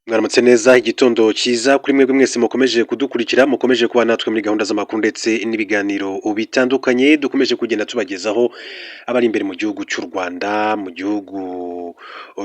Mwaramutse neza igitondo cyiza kuri mwebwe mwese mukomeje kudukurikira mukomeje kuba natwe muri gahunda z'amakuru ndetse n'ibiganiro bitandukanye dukomeje kugenda tubagezaho abari imbere mu gihugu cy'u Rwanda, mu gihugu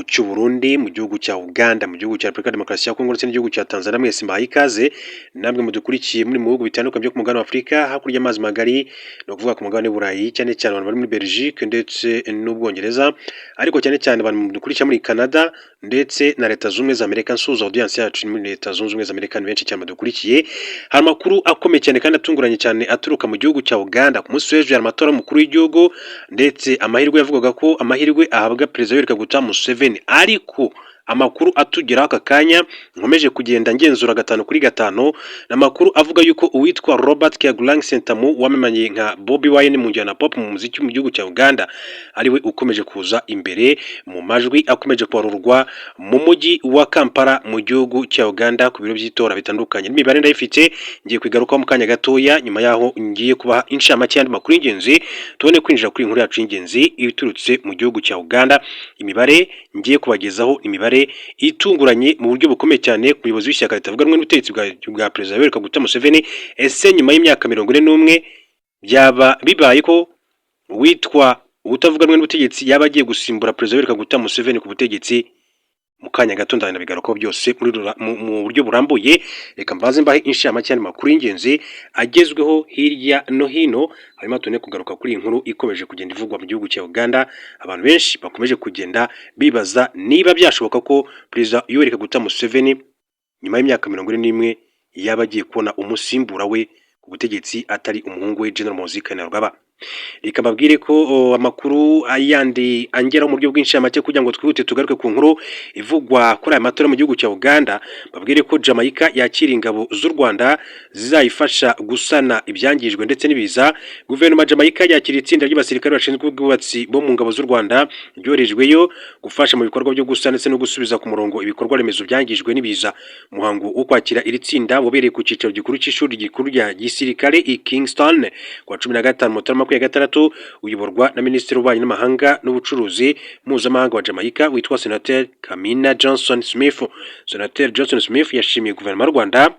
cy'u Burundi, mu gihugu cya Uganda, mu gihugu cya Repubulika Demokarasi ya Kongo ndetse n'igihugu cya Tanzania. Mwese mbahaye ikaze namwe mudukurikiye muri mu bihugu bitandukanye byo ku mugabane wa Afurika hakurya y'amazi magari, ni ukuvuga ku mugabane w'Uburayi, cyane cyane abantu bari muri Belgique ndetse n'Ubwongereza, ariko cyane cyane abantu mudukurikira muri Canada ndetse na Leta Zunze Ubumwe za Amerika. Nsuhuza audience yacu muri Leta Zunze Ubumwe za Amerika, ni benshi cyane badukurikiye. Hari amakuru akomeye cyane kandi atunguranye cyane aturuka mu gihugu cya Uganda. Ku munsi w'ejo hari amatora y'umukuru w'igihugu ndetse amahirwe yavugaga ko amahirwe ahabwa Perezida Yoweri Kaguta Museveni, ariko amakuru atugeraho aka kanya nkomeje kugenda ngenzura gatanu kuri gatanu, n'amakuru avuga yuko uwitwa Robert Kyagulanyi Ssentamu wamenyanye nka Bobi Wine mu njyana pop mu muziki mu gihugu cya Uganda ariwe ukomeje kuza imbere mu majwi akomeje kubarurwa mu mujyi wa Kampala mu gihugu cya Uganda ku biro by'itora bitandukanye. N'imibare ndayifite ngiye kwigarukaho mu kanya gatoya, nyuma yaho ngiye kubaha inshamake y'andi makuru y'ingenzi tubone kwinjira kuri inkuru yacu y'ingenzi ibiturutse mu gihugu cya Uganda. Imibare ngiye kubagezaho imibare itunguranye mu buryo bukomeye cyane ku buyobozi w'ishyaka ritavuga rumwe n'ubutegetsi bwa Perezida Yoweri Kaguta Museveni. Ese nyuma y'imyaka 41 byaba bibaye ko witwa ubutavuga rumwe n'ubutegetsi yaba agiye gusimbura Perezida Yoweri Kaguta Museveni ku butegetsi? Mu kanya gato ndanabigarukaho byose mu buryo burambuye. Reka mbaze mbahe inshamake y'andi makuru y'ingenzi agezweho hirya no hino, hanyuma tune kugaruka kuri iyi nkuru ikomeje kugenda ivugwa mu gihugu cya Uganda. Abantu benshi bakomeje kugenda bibaza niba byashoboka ko Perezida Yoweri Kaguta Museveni nyuma y'imyaka 41 yaba agiye kubona umusimbura we ku butegetsi atari umuhungu we General Muhoozi Kainerugaba. Reka mbabwire ko amakuru ayandi angeraho mu buryo bw'inshamake kugira ngo twihute tugaruke ku nkuru ivugwa kuri aya matora mu gihugu cya Uganda. Babwire ko Jamaica yakira ingabo z'u Rwanda zizayifasha gusana ibyangijwe ndetse n'ibiza. Guverinoma ya Jamaica yakira itsinda ry'abasirikare bashinzwe ubwubatsi bo mu ngabo z'u Rwanda ryoherejweyo gufasha mu bikorwa byo gusana ndetse no gusubiza ku murongo ibikorwa remezo byangijwe n'ibiza. Umuhango wo kwakira iri tsinda wabereye ku cyicaro gikuru cy'ishuri gikuru rya gisirikare i Kingston kwa 15 Mutarama ya gatandatu, uyoborwa na Minisitiri w'Ububanyi n'Amahanga n'Ubucuruzi mpuzamahanga wa Jamaica witwa Senator Kamina Johnson Smith. Senator Johnson Smith yashimiye guverinoma y'u Rwanda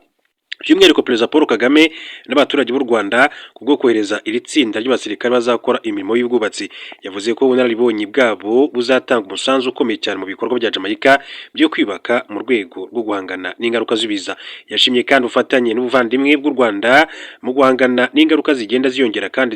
by'umwihariko Perezida Paul Kagame n'abaturage b'u Rwanda kubwo kohereza iri tsinda ry'abasirikare bazakora imirimo y'ubwubatsi. Yavuze ko ubunararibonye bwabo buzatanga umusanzu ukomeye cyane mu bikorwa bya Jamaica byo kwibaka mu rwego rwo guhangana n'ingaruka z'ibiza. Yashimye kandi ufatanye n'ubuvandimwe bw'u Rwanda mu guhangana n'ingaruka zigenda ziyongera kandi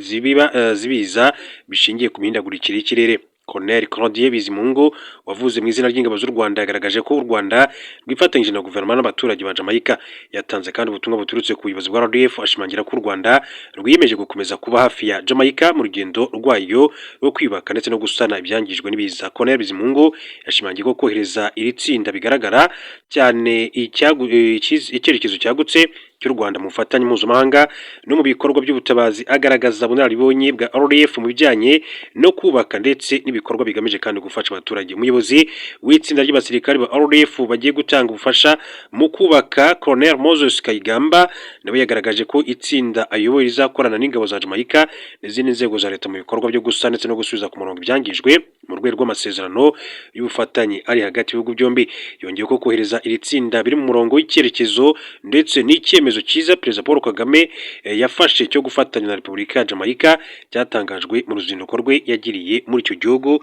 zibiza bishingiye ku mihindagurikire y'ikirere. Colonel Claude Bizimungu wavuze mu izina ry'ingabo z'u Rwanda yagaragaje ko u Rwanda rwifatanyije na guverinoma n'abaturage ba Jamaica. Yatanze kandi ubutumwa buturutse ku buyobozi bwa RDF ashimangira ko u Rwanda rwiyemeje gukomeza kuba hafi ya Jamaica mu rugendo rwayo rwo kwibaka ndetse no gusana ibyangijwe n'ibiza. Colonel Bizimungu yashimangiye ko kohereza iri tsinda bigaragara cyane icyerekezo cyagutse cy'u Rwanda mu bufatanye mpuzamahanga no mu bikorwa by'ubutabazi. Agaragaza ubunararibonye bwa RDF mu bijyanye no kubaka ndetse n'ibikorwa bigamije kandi gufasha abaturage. Umuyobozi w'itsinda ry'abasirikare ba RDF bagiye gutanga ubufasha mu kubaka, Colonel Moses Kayigamba, nawe yagaragaje ko itsinda ayoboye rizakorana n'ingabo za Jamaica n'izindi nzego za leta mu bikorwa byo gusana ndetse no gusubiza ku murongo ibyangijwe mu rwego rw'amasezerano y'ubufatanye ari hagati y'ibihugu byombi. Yongeye ko kohereza iri tsinda biri mu murongo w'icyerekezo ndetse n'icyemezo cyiza Perezida Paul Kagame yafashe cyo gufatanya na Repubulika ya Jamaica cyatangajwe mu ruzinduko rwe yagiriye muri icyo gihugu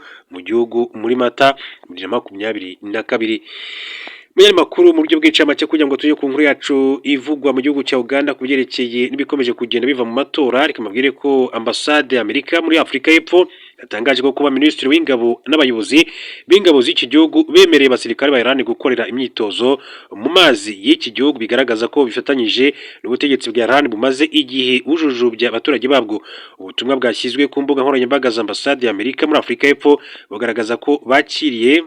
muri Mata 2022. Muri makuru mu buryo bw'incamake kugira ngo tujye ku nkuru yacu ivugwa mu gihugu cya Uganda kubyerekeye n'ibikomeje kugenda biva mu matora. Reka mabwire ko ambasade ya Amerika muri Afurika y'Epfo yatangaje ko kuba Minisitiri w'Ingabo n'abayobozi b'ingabo z'iki gihugu bemereye abasirikare ba Iran gukorera imyitozo mu mazi y'iki gihugu bigaragaza ko bifatanyije n'ubutegetsi bwa Iran bumaze igihe ujujubya abaturage babwo. Ubutumwa bwashyizwe ku mbuga nkoranyambaga za ambasade ya Amerika muri Afurika y'Epfo bugaragaza ko bakiriye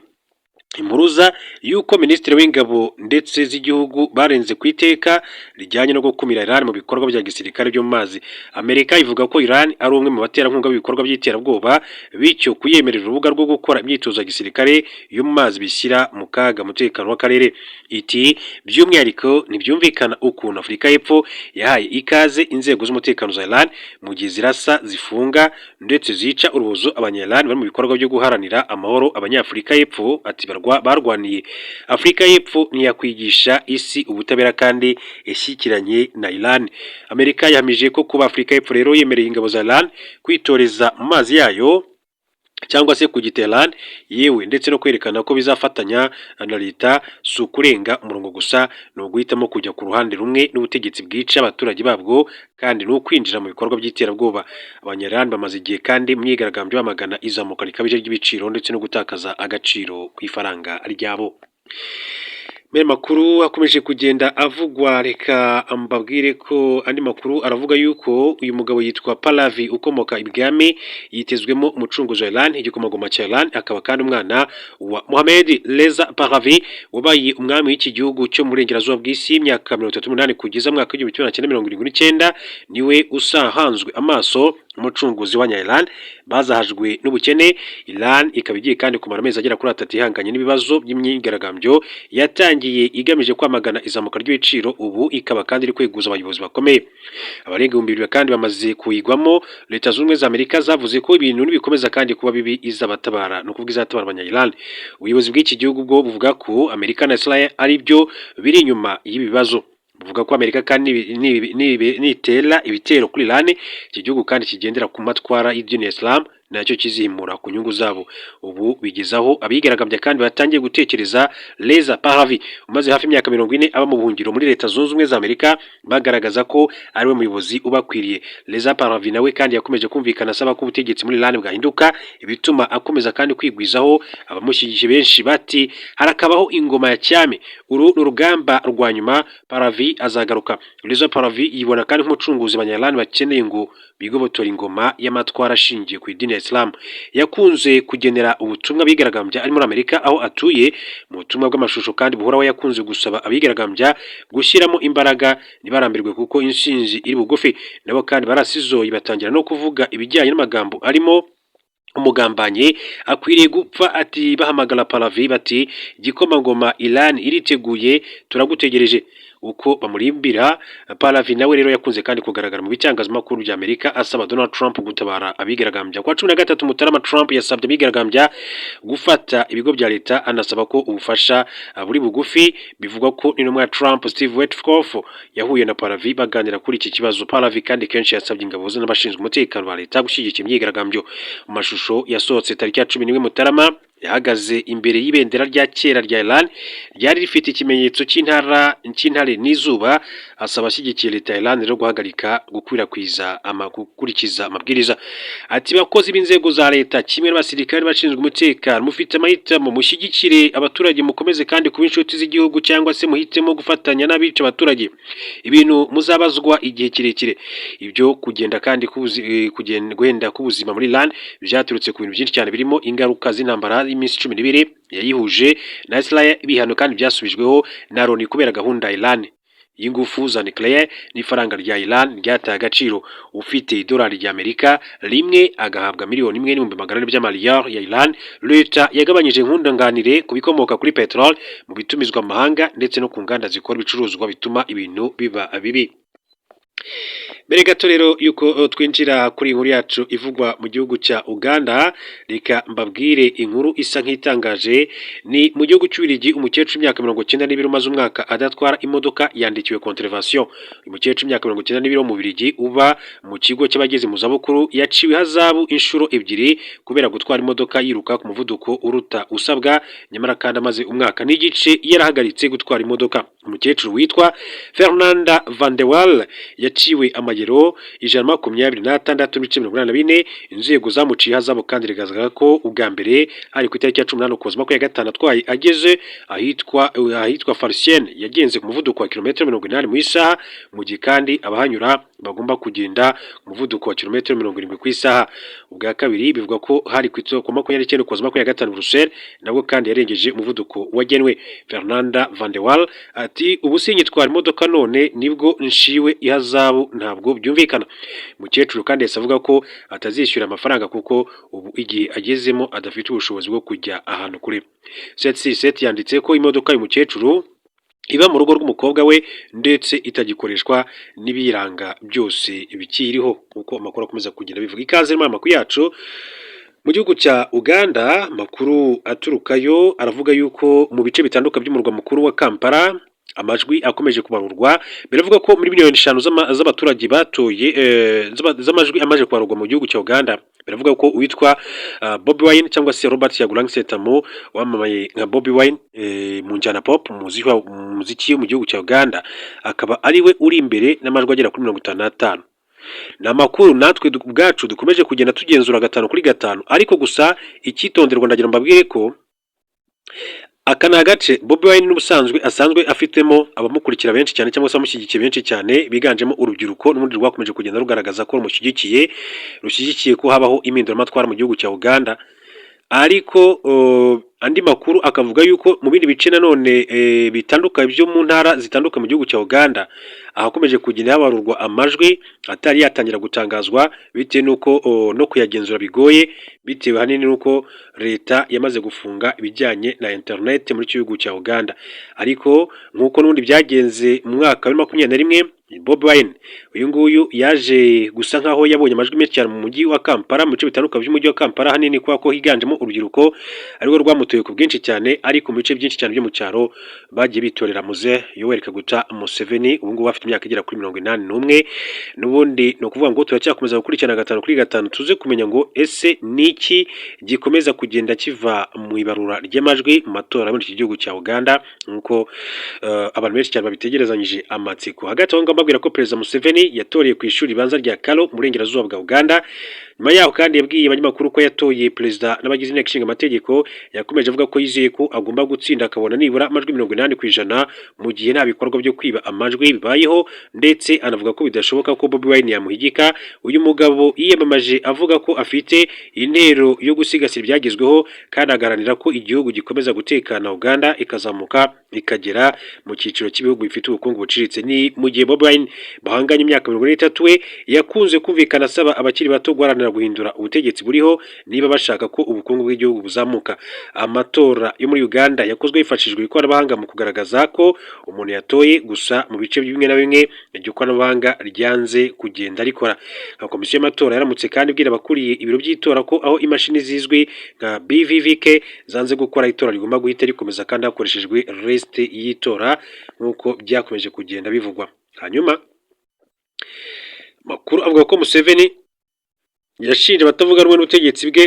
impuruza yuko Minisitiri w'Ingabo ndetse z'igihugu barenze ku iteka rijyanye no gukumira Iran mu bikorwa bya gisirikare byo mu mazi. Amerika ivuga ko Iran ari umwe mu baterankunga b'ibikorwa by'iterabwoba, bityo kuyemerera urubuga rwo gukora imyitozo ya gisirikare yo mu mazi bishyira mu kaga umutekano w'akarere. Iti by'umwihariko ntibyumvikana ukuntu Afurika y'Epfo yahaye ikaze inzego z'umutekano za Iran mu gihe zirasa, zifunga ndetse zica urubozo abanya-Iran bari mu bikorwa byo guharanira amahoro. Abanyafurika y'Epfo ati barwaniye. Afurika y'Epfo ntiyakwigisha isi ubutabera kandi ishyikiranye na Iran. Amerika yahamije ko kuba Afurika y'Epfo rero yemereye ingabo za Iran kwitoreza mu mazi yayo cyangwa se kugiterana yewe ndetse no kwerekana ko bizafatanya na leta si ukurenga umurongo gusa, ni uguhitamo kujya ku ruhande rumwe n'ubutegetsi bwica abaturage babwo kandi ni ukwinjira mu bikorwa by'iterabwoba. Abanyarwanda bamaze igihe kandi mu myigaragambyo bamagana izamuka rikabije ry'ibiciro ndetse no gutakaza agaciro ku ifaranga ryabo. Mbere makuru akomeje kugenda avugwa, reka mbabwire ko andi makuru aravuga yuko uyu mugabo yitwa Pahlavi ukomoka ibwami yitezwemo umucunguzi wa Iran, igikomangoma cya Iran, akaba kandi umwana wa Mohamed Reza Pahlavi wabaye umwami w'iki gihugu cyo mu burengerazuba bw'isi imyaka 38 kugeza mu mwaka w'1979. Niwe usahanzwe amaso umucunguzi wa Iran bazahajwe n'ubukene. Iran ikaba igiye kandi kumara amezi agera kuri 3 ihanganye n'ibibazo by'imyigaragambyo yatangiye igamije kwamagana izamuka ry'ibiciro, ubu ikaba kandi iri kweguza abayobozi bakomeye. Abarenga 2,000 kandi bamaze kuyigwamo. Leta zunze ubumwe za Amerika zavuze ko ibintu nibikomeza kandi kuba bibi izabatabara, no kuvuga izatabara abanya-Iran. Ubuyobozi bw'iki gihugu bwo buvuga ko Amerika na Israel ari byo biri inyuma y'ibibazo. Buvuga ko Amerika kandi nitera ibitero kuri Iran, iki gihugu kandi kigendera ku matwara y'idini ya Islam nacyo kizimura ku nyungu zabo. Ubu bigezaho abigaragambya kandi batangiye gutekereza Reza Pahlavi umaze hafi imyaka 40 aba mu buhungiro muri Leta zunze ubumwe za Amerika, bagaragaza ko ari we muyobozi ubakwiriye. Reza Pahlavi nawe kandi yakomeje kumvikana asaba ko ubutegetsi muri Iran bwahinduka, ibituma akomeza kandi kwigwizaho abamushyigikiye benshi bati harakabaho ingoma ya cyame. Uru n'urugamba rwa nyuma, Pahlavi azagaruka. Reza Pahlavi yibona kandi nk'umucunguzi abanya-Iran bakeneye ngo bigobotora ingoma y'amatwara ashingiye ku idini ya Islam. Yakunze kugenera ubutumwa abigaragambya ari muri Amerika aho atuye. Mu butumwa bw'amashusho kandi buhoraho yakunze gusaba abigaragambya gushyiramo imbaraga ntibarambirwe kuko inshinzi iri bugufi. Nabo kandi barasizoye batangira no kuvuga ibijyanye n'amagambo arimo umugambanye akwiriye gupfa. Ati bahamagara Pahlavi bati igikomangoma Iran iriteguye, turagutegereje. Uko bamurimbira, Pahlavi nawe rero yakunze kandi kugaragara mu bitangazamakuru bya Amerika asaba Donald Trump gutabara abigaragambya. Kwa 13 Mutarama, Trump yasabye abigaragambya gufata ibigo bya leta, anasaba ko ubufasha buri bugufi. Bivugwa ko n'intumwa ya Trump Steve Witkoff yahuye na Pahlavi baganira kuri iki kibazo. Pahlavi kandi kenshi yasabye ingabo ze n'abashinzwe umutekano wa leta gushyigikira imyigaragambyo. Mu mashusho yasohotse tariki ya 11 Mutarama yahagaze imbere y'ibendera rya kera rya Iran ryari rifite ikimenyetso cy'intare n'izuba, asaba ashyigikiye leta ya Iran rero guhagarika gukurikiza amabwiriza. Ati bakozi b'inzego za leta kimwe n'abasirikare bashinzwe umutekano, mufite amahitamo, mushyigikire abaturage, mukomeze kandi kuba inshuti z'igihugu cyangwa se muhitemo gufatanya n'abica abaturage. Ibintu muzabazwa igihe kirekire. Ibyo kugenda kandi kugenda k'ubuzima muri Iran byaturutse ku bintu byinshi cyane birimo ingaruka z'intambara iminsi 12 yayihuje na Israel, ibihano kandi byasubijweho na Loni kubera gahunda ya Iran y'ingufu za nucleaire. N'ifaranga rya Iran ryataye agaciro. Ufite idolari rya Amerika rimwe agahabwa $1,400,000 by'amaliyari ya Iran. Leta yagabanyije inkundanganire ku bikomoka kuri petrol mu bitumizwa amahanga ndetse no ku nganda zikora ibicuruzwa bituma ibintu biba bibi. Mbere gato rero yuko twinjira kuri inkuru yacu ivugwa mu gihugu cya Uganda, reka mbabwire inkuru isa nk'itangaje. Ni mu gihugu cy'Ububiligi, umukecuru imyaka 92 umaze umwaka adatwara imodoka yandikiwe contravention. Umukecuru imyaka 92 mu Bubiligi uba mu kigo cy'abageze mu zabukuru yaciwe hazabu inshuro 2 kubera gutwara imodoka yiruka ku muvuduko uruta usabwa, nyamara kandi amaze umwaka n'igice yarahagaritse gutwara imodoka. Umukecuru witwa Fernanda Van de Waal yaciwe amagero 126.84. Inzego zamuciye hazabu kandi rigaragaza ko ubwa mbere ari ku itariki ya 18 Ukuboza 2025 atwaye ageze ahitwa Farsienne yagenze ku muvuduko wa kilometero 80 mu isaha, mu gihe kandi abahanyura bagomba kugenda ku muvuduko wa kilometero 70 ku isaha. Ubwa kabiri bivugwa ko hari ku isoko 29 Ukuboza 2025 Bruxelles, nabwo kandi yarengeje umuvuduko wagenwe. Fernanda Van de Waal ati ubu sinyitwara imodoka none nibwo nshiwe ihazabu, ntabwo byumvikana. Mukecuru kandi yasavuga ko atazishyura amafaranga kuko ubu igihe agezemo adafite ubushobozi bwo kujya ahantu kure. 767 yanditse ko imodoka y'umukecuru iba mu rugo rw'umukobwa we ndetse itagikoreshwa n'ibiranga byose bikiriho, kuko amakuru akomeza kugenda bivuga. Ikaze mu makuru yacu Mu gihugu cya Uganda makuru aturukayo aravuga yuko mu bice bitandukanye by'umurwa mukuru wa Kampala amajwi akomeje kubarurwa. Biravuga ko muri miliyoni 5 z'abaturage batoye z'amajwi amaje kubarurwa mu gihugu cya Uganda. Biravuga ko uwitwa Bobi Wine cyangwa se Robert Kyagulanyi Ssentamu wamamaye nka Bobi Wine mu njyana pop muziki mu gihugu cya Uganda akaba ariwe uri imbere n'amajwi agera kuri 55. Ni amakuru natwe ubwacu dukomeje kugenda tugenzura 5 kuri 5, ariko gusa icyitonderwa ndagira mbabwire ko aka ni agace Bobi Wine n'ubusanzwe asanzwe afitemo abamukurikira benshi cyane cyangwa se amushyigikiye benshi cyane biganjemo urubyiruko n'ubundi rwakomeje kugenda rugaragaza ko rushyigikiye ko habaho impinduramatwara mu gihugu cya Uganda. Ariko andi makuru akavuga yuko mu bindi bice nanone bitandukanye byo mu ntara zitandukanye mu gihugu cya Uganda ahakomeje kugenda habarurwa amajwi atari yatangira gutangazwa bitewe nuko no kuyagenzura bigoye, bitewe hanini nuko leta yamaze gufunga ibijyanye na internet muri gihugu cya Uganda. Ariko nkuko n'ubundi byagenze mu mwaka wa 2021 Bobi Wine uyu nguyu yaje gusa nkaho yabonye amajwi menshi cyane mu mujyi wa Kampala, mu bice bitandukanye by'umujyi wa Kampala hanini kwa ko higanjemo urubyiruko ariko rwamutoye ku bwinshi cyane, ariko mu bice byinshi cyane byo mu cyaro bagiye bitorera muze Yoweri Kaguta Museveni ubu ngubu afite imyaka igera kuri 81. N'ubundi no kuvuga ngo turacyakomeza gukurikirana 5 kuri 5 tuze kumenya ngo ese niki gikomeza kugenda kiva mu ibarura ry'amajwi mu matora muri iki gihugu cya Uganda, nkuko abantu benshi cyane babitegerezanyije amatsiko. Hagati aho mbabwira ko Perezida Museveni yatoreye ku ishuri banza rya Kalo mu burengerazuba bwa Uganda. Nyuma yaho kandi yabwiye abanyamakuru ko yatoye perezida n'abagize inteko ishinga amategeko. Yakomeje avuga ko yizeye ko agomba gutsinda akabona nibura amajwi 80% mu gihe nta bikorwa byo kwiba amajwi bibayeho, ndetse anavuga ko bidashoboka ko Bobi Wine yamuhigika. Uyu mugabo yiyamamaje avuga ko afite intero yo gusigasira ibyagezweho kandi agaharanira ko igihugu gikomeza gutekana Uganda ikazamuka ikagera mu cyiciro cy'ibihugu bifite ubukungu buciriritse. Ni mu gihe Bobi Wine bahanganye imyaka 43 we yakunze kumvikana asaba abakiri bato guharanira guhindura ubutegetsi buriho niba bashaka ko ubukungu bw'igihugu buzamuka. Amatora yo muri Uganda yakozwe hifashishijwe ikoranabuhanga mu kugaragaza ko umuntu yatoye, gusa mu bice bimwe na bimwe iryo koranabuhanga ryanze kugenda rikora. Nka komisiyo y'amatora yaramutse kandi ibwira abakuriye ibiro by'itora ko aho imashini zizwi nka BVVK zanze gukora itora rigomba guhita rikomeza kandi hakoreshejwe rest y'itora nk'uko byakomeje kugenda bivugwa. Hanyuma makuru avuga ko Museveni yashinje abatavuga rumwe n'ubutegetsi bwe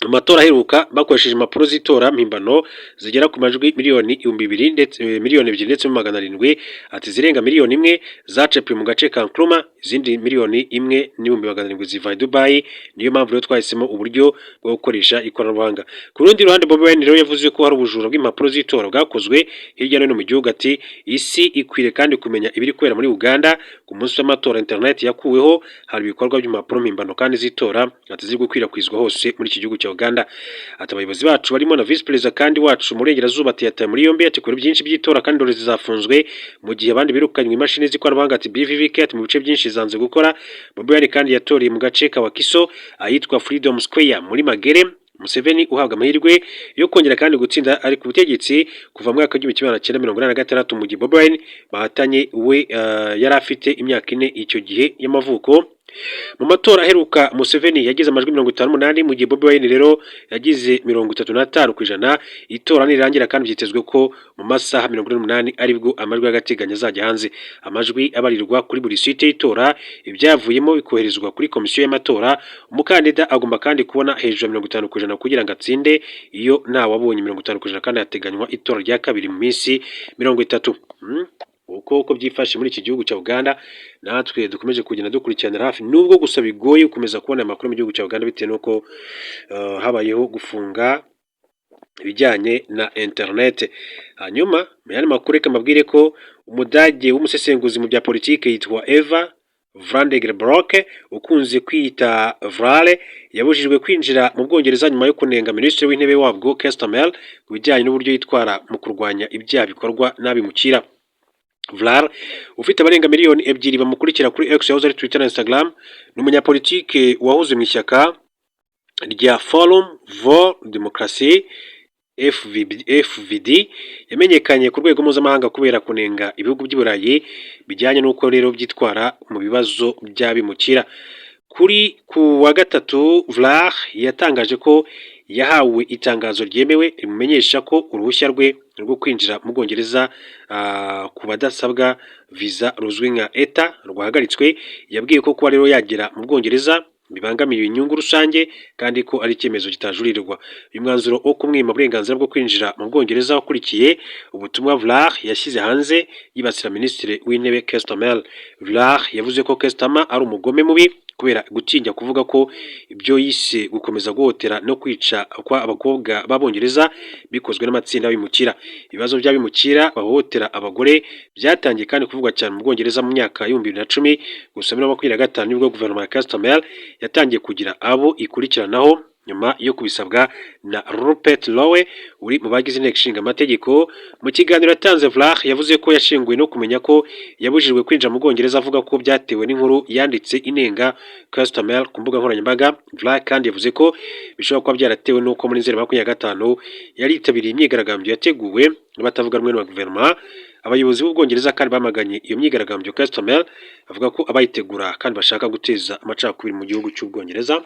amatora aheruka bakoresheje impapuro z'itora mpimbano zigera ku majwi miliyoni 2,000 ndetse miliyoni 2 ndetse 700. Ati zirenga miliyoni 1 zacepiwe mu gace ka Nkrumah, izindi miliyoni 1,700 ziva i Dubai. Niyo mpamvu rero twahisemo uburyo bwo gukoresha ikoranabuhanga. Ku rundi ruhande Bobi Wine rero yavuze ko hari ubujura bw'impapuro z'itora bwakozwe hirya no hino mu gihugu. Ati isi ikwire kandi kumenya ibiri kwera muri Uganda. Ku munsi w'amatora internet yakuweho, hari ibikorwa by'impapuro mpimbano kandi z'itora ati ziri gukwirakwizwa hose muri iki gihugu cya Uganda. Ati abayobozi bacu barimo na vice president kandi wacu murengerazuba yataye muri yombi. Ati kuri byinshi by'itora kandi dore zizafunzwe mu gihe abandi birukanywe imashini z'ikoranabuhanga. Ati BVVK ati mu bice byinshi zanze gukora. Bobi Wine kandi yatoreye mu gace ka Wakiso ahitwa Freedom Square muri Magere. Museveni uhabwa amahirwe yo kongera kandi gutsinda ari ku butegetsi kuva mu mwaka w'1986 mu gihe Bobi Wine bahatanye we yari afite imyaka 4 icyo gihe y'amavuko. Mu matora aheruka Museveni yagize amajwi 58 mu gihe Bobi Wine rero yagize 35%. Itora nirangira kandi byitezwe ko mu masaha 48 aribwo amajwi y'agateganyo azajya hanze. Amajwi abarirwa kuri buri site y'itora, ibyavuyemo bikoherezwa kuri komisiyo y'amatora. Umukandida agomba kandi kubona hejuru ya 50% kugira ngo atsinde. Iyo nta wabonye 50% kandi yateganywa itora rya kabiri mu minsi 30. Uko byifashe muri iki gihugu cya Uganda natwe dukomeje kugenda dukurikiranira hafi, nubwo gusa bigoye gukomeza kubona amakuru mu gihugu cya Uganda bitewe nuko habayeho gufunga ibijyanye na internet. Hanyuma mu yandi makuru reka mbabwire ko umudage w'umusesenguzi mu bya politike yitwa Eva Vandenbroek ukunze kwita Vrale yabujijwe kwinjira mu Bwongereza nyuma yo kunenga minisitiri w'intebe wabwo Keir Starmer ku bijyanye n'uburyo yitwara mu kurwanya ibyaha bikorwa n'abimukira. Vlar ufite abarenga miliyoni 2 bamukurikira kuri X yahoze ari Twitter na Instagram, ni umunyapolitike wahoze mu ishyaka rya Forum for Democracy FVD yamenyekanye ku rwego mpuzamahanga kubera kunenga ibihugu by'Iburayi bijyanye n'uko rero byitwara mu bibazo by'abimukira. ku wa gatatu Vlar yatangaje ko yahawe itangazo ryemewe rimumenyesha ko uruhushya rwe rwo kwinjira mu Bwongereza ku badasabwa visa ruzwi nka ETA rwahagaritswe. Yabwiye ko kuba rero yagera mu Bwongereza bibangamiye inyungu rusange kandi ko ari icyemezo kitajurirwa. Uyu mwanzuro wo kumwima uburenganzira bwo kwinjira mu Bwongereza wakurikiye ubutumwa Vlar yashyize hanze yibasira Minisitiri w'Intebe Keir Starmer. Vlar yavuze ko Keir Starmer ari umugome mubi kubera gutinya kuvuga ko ibyo yise gukomeza guhotera no kwica kwa abakobwa b'Abongereza bikozwe n'amatsinda y'abimukira. Ibibazo by'abimukira bahohotera abagore byatangiye kandi kuvugwa cyane mu Bwongereza mu myaka y'2010, gusa muri 2025 nibwo guverinoma ya Keir Starmer yatangiye kugira abo ikurikiranaho nyuma yo kubisabwa na Rupert Lowe uri mu bagize inteko ishinga amategeko. Mu kiganiro yatanze Vlar yavuze ko yashinguwe no kumenya ko yabujijwe kwinjira mu Bwongereza, avuga ko byatewe n'inkuru yanditse inenga Keir Starmer ku mbuga nkoranyambaga. Vlar kandi yavuze ko bishobora kuba byaratewe n'uko muri 2025 yari yitabiriye imyigaragambyo yateguwe n'abatavuga rumwe na guverinoma. Abayobozi b'Ubwongereza kandi bamaganye iyo myigaragambyo. Keir Starmer avuga ko abayitegura kandi bashaka guteza amacakubiri mu gihugu cy'Ubwongereza.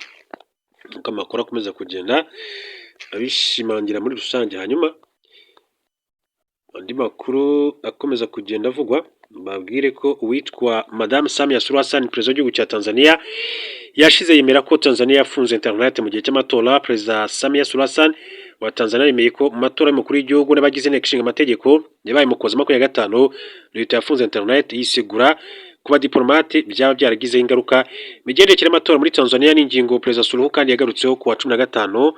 Nuko amakuru akomeza kugenda abishimangira muri rusange. Hanyuma andi makuru akomeza kugenda avugwa, babwire ko uwitwa Madame Samia Suluhu Hassan, perezida w'igihugu cya Tanzania, yashize yemera ko Tanzania yafunze internet mu gihe cy'amatora. Perezida Samia Suluhu Hassan wa Tanzania yemeye ko mu matora y'umukuru w'igihugu n'abagize inteko ishinga amategeko yabaye mu Ukuboza 2025 leta yafunze internet yisigura kuba diplomate byaba byaragizeho ingaruka migendekere y'amatora muri Tanzania. N'ingingo Perezida Suluhu kandi yagarutseho ku wa 15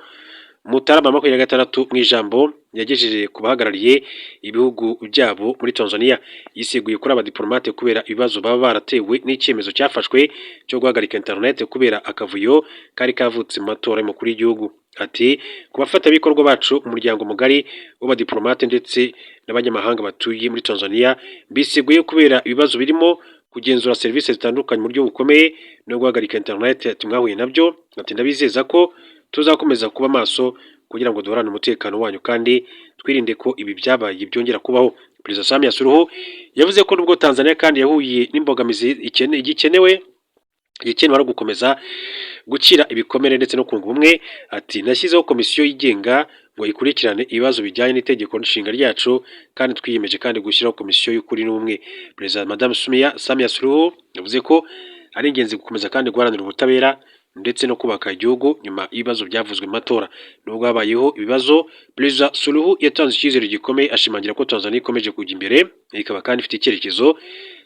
Mutarama 2026 mu ijambo yagejeje ku bahagarariye ibihugu byabo muri Tanzania. Yiseguye kuri abadiplomate kubera ibibazo baba baratewe n'icyemezo cyafashwe cyo guhagarika internet kubera akavuyo kari kavutse mu matora y'umukuru w'igihugu. Ati kubafata bikorwa bacu umuryango mugari w'abadiplomate ndetse n'abanyamahanga batuye muri Tanzania biseguye kubera ibibazo birimo kugenzura serivisi zitandukanye mu buryo bukomeye no guhagarika internet tumwahuye nabyo. Ati ndabizeza ko tuzakomeza kuba maso kugira ngo duhorane umutekano wanyu kandi twirinde ko ibi byabaye byongera kubaho. Perezida Samia Suluhu yavuze ko nubwo Tanzania kandi yahuye n'imbogamizi igikenewe ari gukomeza gukira ibikomere ndetse no kunga ubumwe. Ati nashyizeho komisiyo yigenga ngo ikurikirane ibibazo bijyanye n'itegeko nshinga ryacu kandi twiyemeje kandi gushyiraho komisiyo y'ukuri n'ubumwe. Perezida Madame Samia Suluhu yavuze ko ari ingenzi gukomeza kandi guharanira ubutabera ndetse no kubaka igihugu nyuma y'ibibazo byavuzwe mu matora. Nubwo habayeho ibibazo, Perezida Suluhu yatanze icyizere gikomeye ashimangira ko Tanzania ikomeje kujya imbere, ikaba kandi ifite icyerekezo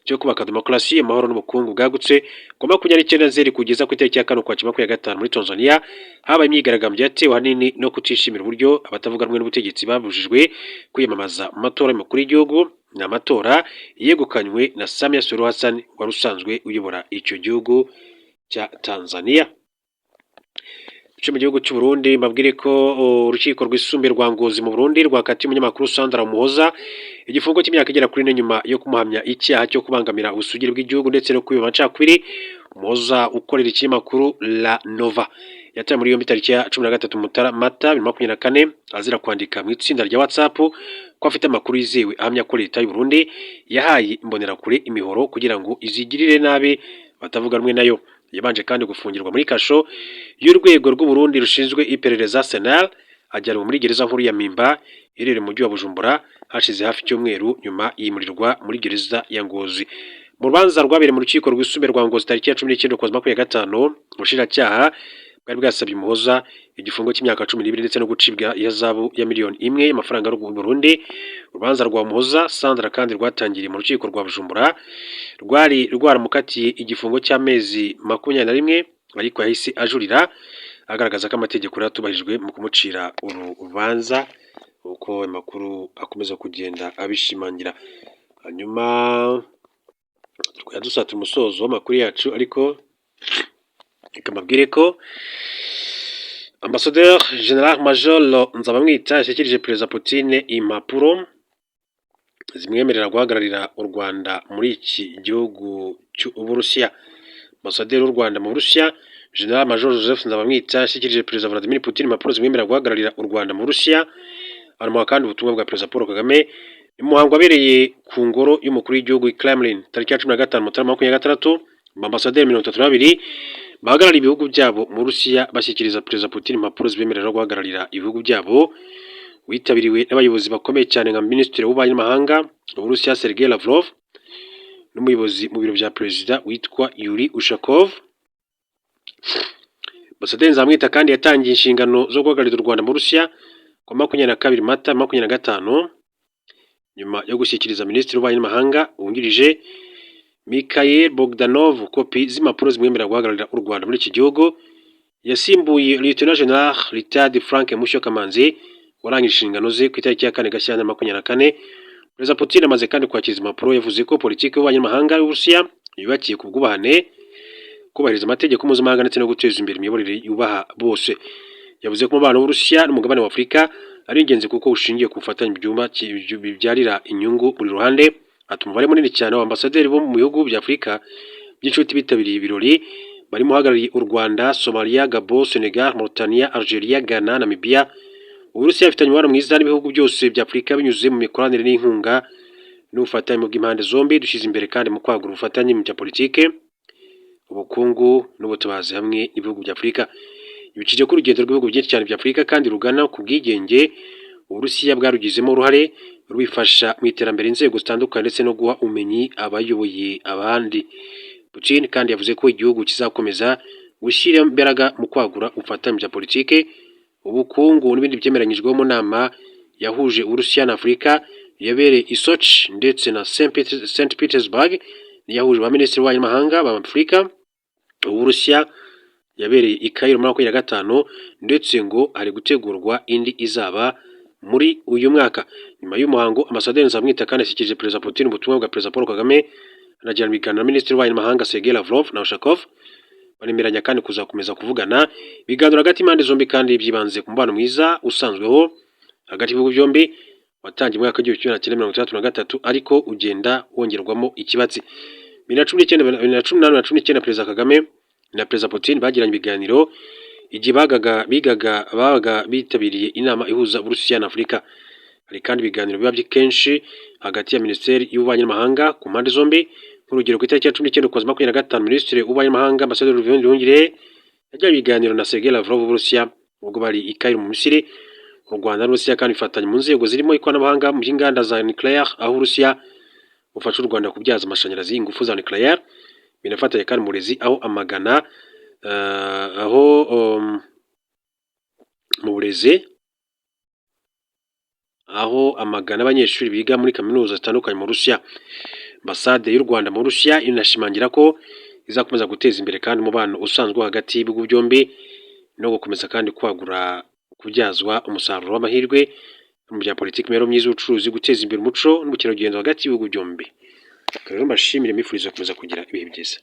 cyo kubaka demokarasi, amahoro n'ubukungu bwagutse. Ku 29 Nzeri kugeza ku itariki ya 4 Ukwakira 2025 muri Tanzania habaye imyigaragambyo yatewe hanini no kutishimira uburyo abatavuga rumwe n'ubutegetsi babujijwe kwiyamamaza mu matora y'umukuru w'igihugu. Ni amatora yegukanywe na Samia Suluhu Hassan wari usanzwe uyobora icyo gihugu cya Tanzania. Mu gihugu cy'u Burundi mbabwire ko urukiko rwisumbuye rwa Ngozi mu Burundi rwakatiye umunyamakuru Sandra Muhoza igifungo cy'imyaka igera kuri 4 nyuma yo kumuhamya icyaha cyo kubangamira ubusugire bw'igihugu ndetse no kwiba amacakubiri. Muhoza ukorera ikinyamakuru La Nova yatawe muri yombi tariki ya 13 Mata 2024 azira kwandika mu itsinda rya WhatsApp ko afite amakuru yizewe ahamya ko leta y'u Burundi yahaye imbonerakure imihoro kugira ngo izigirire nabi batavuga rumwe nayo. Yabanje kandi gufungirwa muri kasho y'urwego rw'u Burundi rushinzwe iperereza Senal, ajyanwa muri gereza nkuru ya Mpimba iherereye mu mujyi wa Bujumbura hashize hafi cyumweru, nyuma yimurirwa muri gereza ya Ngozi. Mu rubanza rwabereye mu rukiko rwisumbuye rwa Ngozi tariki ya 19 Ukwakira 2025 ubushinjacyaha bwari bwasabye Muhoza igifungo cy'imyaka 12 ndetse no gucibwa ihazabu ya miliyoni 1 y'amafaranga y'u Burundi. Urubanza rwa Muhoza Sandra kandi rwatangiriye mu rukiko rwa Bujumbura rwari rwaramukatiye igifungo cy'amezi 21 ariko yahise ajurira agaragaza ko amategeko yatubahirijwe mu kumucira urubanza, uko amakuru akomeza kugenda abishimangira. Hanyuma twadusata umusozo w'amakuru yacu, ariko ikamabwire ko Ambassadeur General Major Nzabamwita yashyikirije Perezida Putin impapuro zimwemerera guhagararira u Rwanda muri iki gihugu cy'Uburusiya. Ambassadeur w'u Rwanda mu Burusiya General Major Joseph Nzabamwita yashyikirije Perezida Vladimir Putin impapuro zimwemerera guhagararira u Rwanda mu Burusiya. Hanyuma kandi ubutumwa bwa Perezida Paul Kagame umuhango wabereye ku ngoro y'umukuru w'igihugu i Kremlin tariki ya 15 Mutarama 2026. Ambassadeur 32 bahagarariye ibihugu byabo mu Burusiya bashyikiriza Perezida Putin impapuro zibemerera guhagararira ibihugu byabo, witabiriwe n'abayobozi bakomeye cyane nka Minisitiri w'Ububanyi n'Amahanga mu Burusiya Sergei Lavrov n'umuyobozi mu biro bya Perezida witwa Yuri Ushakov. Ambasaderi Nzamwita kandi yatangiye inshingano zo guhagararira u Rwanda mu Burusiya ku 22 Mata 2025 nyuma yo gushyikiriza Minisitiri w'Ububanyi n'Amahanga wungirije Mikhail Bogdanov kopi z'impapuro zimwemerera guhagararira u Rwanda muri iki gihugu. Yasimbuye Lieutenant General Richard Frank Mushyo Kamanzi warangije inshingano ze ku itariki ya 4 Gashyantare 2024. Perezida Putin amaze kandi kwakira impapuro yavuze ko politiki y'ububanyi n'amahanga y'Uburusiya yubakiye ku bwubahane, kubahiriza amategeko mpuzamahanga ndetse no guteza imbere imiyoborere yubaha bose. Yavuze ko umubano w'Uburusiya n'umugabane wa Afurika ari ingenzi kuko ushingiye ku bufatanye bibyarira inyungu buri ruhande. Ati umubare munini cyane w'ambasaderi bo mu bihugu bya Afurika by'inshuti bitabiriye ibirori barimo uhagarariye u Rwanda, Somalia, Gabon, Senegal, Mauritania, Algeria, Ghana, Namibia. Uburusiya bufitanye umubano mwiza n'ibihugu byose bya Afurika binyuze mu mikoranire n'inkunga n'ubufatanye mu bw'impande zombi. Dushyize imbere kandi mu kwagura ubufatanye mu bya politike, ubukungu n'ubutabazi hamwe n'ibihugu bya Afurika. Ibiciro ku rugendo rw'ibihugu byinshi cyane bya Afurika kandi rugana ku bwigenge Uburusiya bwarugizemo uruhare rubifasha mu iterambere inzego zitandukanye ndetse no guha ubumenyi abayoboye abandi. Putin kandi yavuze ko igihugu kizakomeza gushyira imbaraga mu kwagura ubufatanye bya politike, ubukungu n'ibindi byemeranyijweho mu nama yahuje Uburusiya na Afurika yabereye i Sochi ndetse na St Petersburg yahuje ba Minisitiri w'Ububanyi n'Amahanga ba Afurika. Uburusiya yabereye i Cairo muri 2025 ndetse ngo hari gutegurwa indi izaba muri uyu mwaka. Nyuma y'umuhango Ambasaderi Nzamwita kandi yashyikirije Perezida Putin ubutumwa bwa Perezida Paul Kagame anagirana ibiganiro na Minisitiri w'Ububanyi n'Amahanga Sergei Lavrov na Ushakov. Baremeranya kandi kuzakomeza kuvugana ibiganiro hagati impande zombi kandi byibanze ku mubano mwiza usanzweho hagati y'ibihugu byombi watangiye mu mwaka w'1963 ariko ugenda wongerwamo ikibatsi. 2018 Perezida Kagame na Perezida Putin bagiranye ibiganiro igihe babaga bitabiriye inama ihuza Uburusiya na Afurika. Hari kandi ibiganiro biba kenshi hagati ya Minisiteri y'Ububanyi n'Amahanga ku mpande zombi. Nk'urugero ku itariki ya 19 Ukuboza 2025 Minisitiri w'Ububanyi n'Amahanga Ambasaderi Nduhungirehe yajyanye ibiganiro na Sergei Lavrov w'Uburusiya ubwo bari i Cairo mu Misiri. U Rwanda n'Uburusiya kandi bifatanya mu nzego zirimo ikoranabuhanga mu by'inganda za nucleaire, aho Uburusiya bufasha u Rwanda kubyaza amashanyarazi ingufu za nucleaire. Binafatanya kandi mu burezi aho amagana abanyeshuri biga muri kaminuza zitandukanye mu Burusiya. Ambasade y'u Rwanda mu Burusiya inashimangira ko izakomeza guteza imbere kandi umubano usanzwe hagati y'ibihugu byombi no gukomeza kandi kwagura kubyazwa umusaruro w'amahirwe mu bya politiki, imibereho myiza, ubucuruzi, guteza imbere umuco n'ubukerarugendo hagati y'ibihugu byombi. Rero mbashimire mbifuriza kuza kugira ibihe byiza.